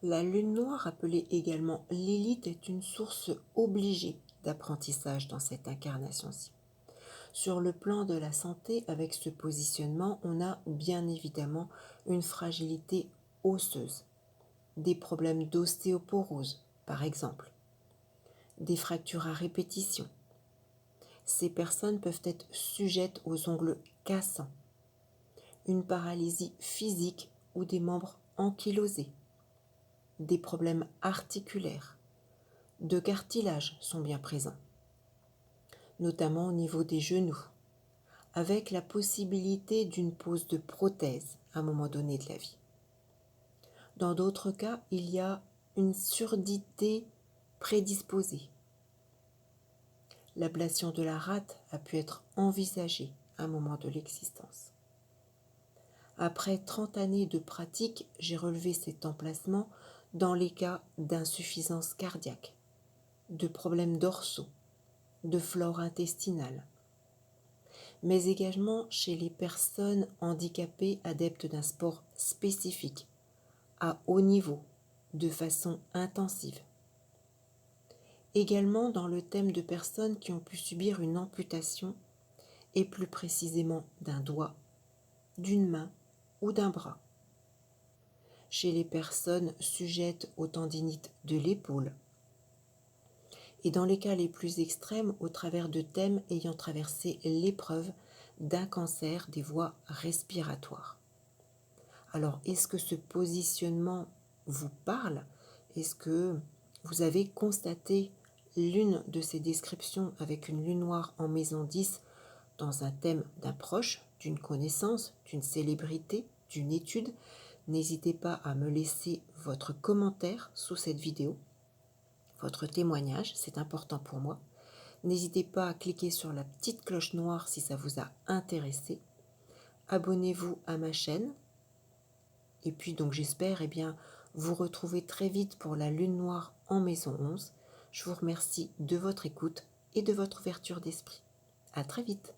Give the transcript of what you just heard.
La lune noire, appelée également Lilith, est une source obligée d'apprentissage dans cette incarnation-ci. Sur le plan de la santé, avec ce positionnement, on a bien évidemment une fragilité osseuse, des problèmes d'ostéoporose, par exemple, des fractures à répétition. Ces personnes peuvent être sujettes aux ongles cassants, une paralysie physique ou des membres ankylosés, des problèmes articulaires, de cartilage sont bien présents, notamment au niveau des genoux, avec la possibilité d'une pose de prothèse à un moment donné de la vie. Dans d'autres cas, il y a une surdité prédisposée. L'ablation de la rate a pu être envisagée à un moment de l'existence. Après 30 années de pratique, j'ai relevé cet emplacement dans les cas d'insuffisance cardiaque, de problèmes dorsaux, de flore intestinale, mais également chez les personnes handicapées adeptes d'un sport spécifique, à haut niveau, de façon intensive. Également dans le thème de personnes qui ont pu subir une amputation, et plus précisément d'un doigt, d'une main ou d'un bras. Chez les personnes sujettes aux tendinites de l'épaule, et dans les cas les plus extrêmes au travers de thèmes ayant traversé l'épreuve d'un cancer des voies respiratoires. Alors, est-ce que ce positionnement vous parle? Est-ce que vous avez constaté l'une de ces descriptions avec une lune noire en maison 10 dans un thème d'un proche, d'une connaissance, d'une célébrité, d'une étude? N'hésitez pas à me laisser votre commentaire sous cette vidéo. Votre témoignage, c'est important pour moi. N'hésitez pas à cliquer sur la petite cloche noire si ça vous a intéressé. Abonnez-vous à ma chaîne. Et puis donc j'espère vous retrouver très vite pour la lune noire en maison 11. Je vous remercie de votre écoute et de votre ouverture d'esprit. À très vite.